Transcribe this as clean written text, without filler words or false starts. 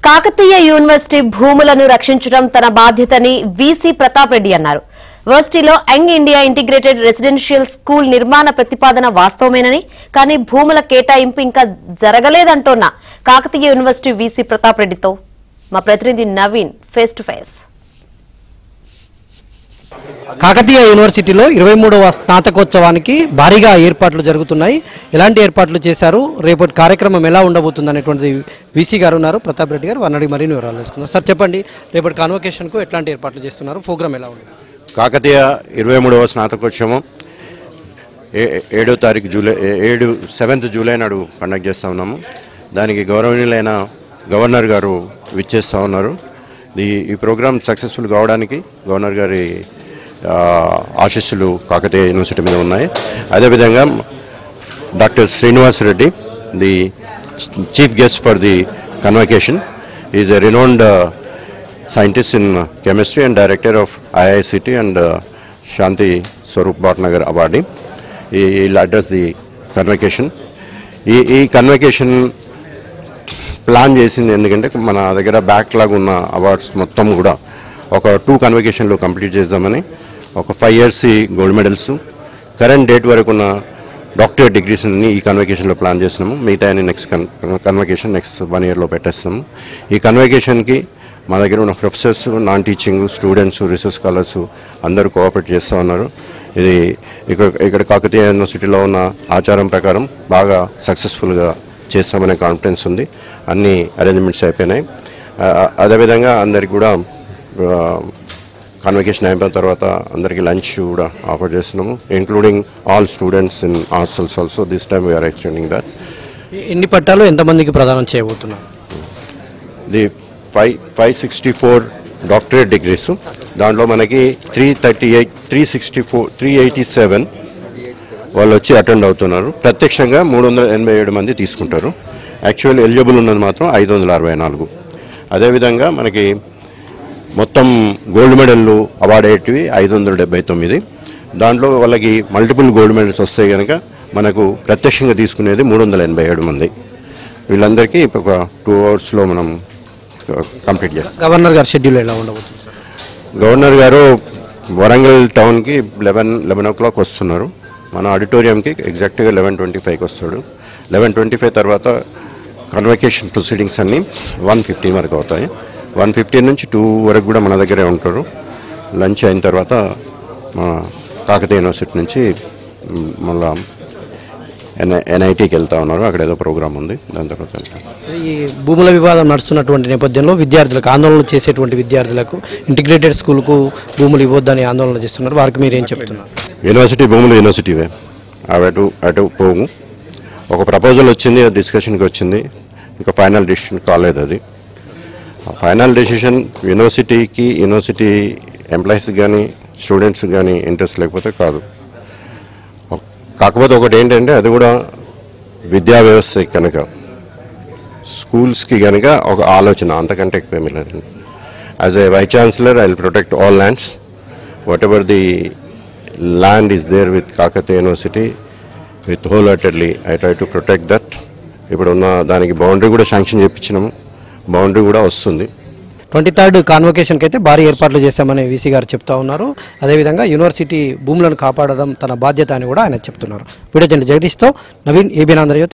Kakatiya university భూములను రక్షించడం తన బాధ్యతని వీసీ ప్రతాప్ రెడ్డి అన్నారు. యూనివర్సిటీలో young India integrated residential school నిర్మాణ ప్రతిపాదన వాస్తవమేనని, కానీ భూముల కేటాయింపు ఇంకా జరగలేదంటోన్న కాకతీయ యూనివర్సిటీ వీసీ ప్రతాప్ రెడ్డితో మా ప్రతినిధి Naveen face to face. Kakatiya యూనివర్సిటీలో 23వ స్నాతకోత్సవానికి భారీగా ఏర్పాట్లు జరుగుతున్నాయి. ఎలాంటి ఏర్పాట్లు చేశారు, రేపటి కార్యక్రమం ఎలా ఉండబోతుంది అనేటువంటిది వీసీ గారు ఉన్నారు, ప్రతాప్ రెడ్డి గారు. వారిని మరిన్ని వివరాలు తెలుసుకున్నారు. సార్ చెప్పండి, రేపటి కాన్వకేషన్కు ఎట్లాంటి ఏర్పాట్లు చేస్తున్నారు, ప్రోగ్రామ్ ఎలా ఉంది? కాకతీయ 23వ స్నాతకోత్సవం 7th జూలై నాడు కండక్ట్ చేస్తూ ఉన్నాము. దానికి గౌరవనీయులైన గవర్నర్ గారు విచ్చేస్తూ ఉన్నారు. ఈ ప్రోగ్రామ్ సక్సెస్ఫుల్ కావడానికి గవర్నర్ గారి ఆశీస్సులు కాకతీయ యూనివర్సిటీ మీద ఉన్నాయి. అదేవిధంగా doctor Srinivas Reddy, the chief guest for the convocation, is a renowned scientist in chemistry and director of IICT and Shanti Swarup Bhatnagar Awardee. He will address the convocation. ఈ convocation plan చేసింది ఎందుకంటే మన దగ్గర బ్యాక్లాగ్ ఉన్న awards మొత్తం కూడా ఒక 2 కన్వకేషన్లో complete చేద్దామని, ఒక 5 years gold medals, current date వరకు ఉన్న డాక్టరేట్ డిగ్రీస్ని ఈ కన్వకేషన్లో ప్లాన్ చేస్తున్నాము. మిగతా నెక్స్ట్ కన్వకేషన్ నెక్స్ట్ 1 yearలో పెట్టేస్తాము. ఈ కన్వకేషన్కి మా దగ్గర ఉన్న professors, non teaching students, research scholars అందరూ కోఆపరేట్ చేస్తూ ఉన్నారు. ఇది ఇక్కడ కాకతీయ యూనివర్సిటీలో ఉన్న ఆచారం ప్రకారం బాగా సక్సెస్ఫుల్గా చేస్తామనే కాన్ఫిడెన్స్ ఉంది. అన్ని అరేంజ్మెంట్స్ అయిపోయినాయి. అదేవిధంగా అందరికి కూడా కన్వకేషన్ అయిపోయిన తర్వాత అందరికీ లంచ్ కూడా ఆఫర్ చేస్తున్నాము, including all students in hostels also. This time we're extending that. ఎన్ని పట్టాలు ఎంతమందికి ప్రదానం చేయబోతున్నారు? ది 564 డాక్టరేట్ డిగ్రీస్, దాంట్లో మనకి 387 వాళ్ళు వచ్చి అటెండ్ అవుతున్నారు. ప్రత్యక్షంగా 387 మంది తీసుకుంటారు. యాక్చువల్ ఎలిజిబుల్ ఉన్నది మాత్రం 564. అదేవిధంగా మనకి మొత్తం గోల్డ్ మెడల్లు అవార్డు అయ్యేటివి 579. దాంట్లో వాళ్ళకి మల్టిపుల్ గోల్డ్ మెడల్స్ వస్తాయి కనుక మనకు ప్రత్యక్షంగా తీసుకునేది 387 మంది. వీళ్ళందరికీ ఒక 2 hours మనం కంప్లీట్ చేస్తాం. గవర్నర్ గారు షెడ్యూల్ ఎలా ఉండబోతుంది సార్? గవర్నర్ గారు వరంగల్ టౌన్కి 11 o'clock వస్తున్నారు. మన ఆడిటోరియంకి ఎగ్జాక్ట్గా 11:25కి వస్తాడు. 11:25 తర్వాత కన్వకేషన్ ప్రొసీడింగ్స్ అన్నీ 1:15 వరకు అవుతాయి. 1:15 నుంచి 2 వరకు కూడా మన దగ్గరే ఉంటారు. లంచ్ అయిన తర్వాత మన కాకతీయ యూనివర్సిటీ నుంచి మళ్ళా NITకి వెళ్తా ఉన్నారు. అక్కడ ఏదో ప్రోగ్రామ్ ఉంది, దాని తర్వాత వెళ్తాం. ఈ భూముల వివాదం నడుస్తున్నటువంటి నేపథ్యంలో విద్యార్థులకు, ఆందోళన చేసేటువంటి విద్యార్థులకు ఇంటిగ్రేటెడ్ స్కూల్కు భూములు ఇవ్వద్దని ఆందోళన చేస్తున్నారు. వారికి మీరు ఏం చెప్తున్నారు? యూనివర్సిటీ భూములు యూనివర్సిటీవే, అవి అటు పోము. ఒక ప్రపోజల్ వచ్చింది, డిస్కషన్కి వచ్చింది, ఇంకా ఫైనల్ డెసిషన్ కాలేదు. అది ఫైనల్ డెసిషన్ యూనివర్సిటీ ఎంప్లాయీస్కి కానీ స్టూడెంట్స్కి కానీ ఇంట్రెస్ట్ లేకపోతే కాదు. కాకపోతే ఒకటి ఏంటంటే, అది కూడా విద్యా వ్యవస్థ కనుక, స్కూల్స్కి కనుక ఒక ఆలోచన, అంతకంటే ఎక్కువ ఏమీ లేదు. As a vice chancellor I will protect all lands. Whatever the land is there with Kakatiya University, with wholeheartedly I try to protect that. ఇప్పుడు ఉన్న దానికి బౌండరీ కూడా శాంక్షన్ చేయించినాము, బౌండరీ కూడా వస్తుంది. 23rd కాన్వకేషన్కి అయితే భారీ ఏర్పాట్లు చేశామని వీసీ గారు చెప్తా ఉన్నారు. అదేవిధంగా యూనివర్సిటీ భూములను కాపాడడం తన బాధ్యత అని కూడా ఆయన చెప్తున్నారు. వీడియో జర్నలిస్ట్ జగదీష్తో నవీన్, ఏబీఎన్ ఆంధ్రజ్యోతి.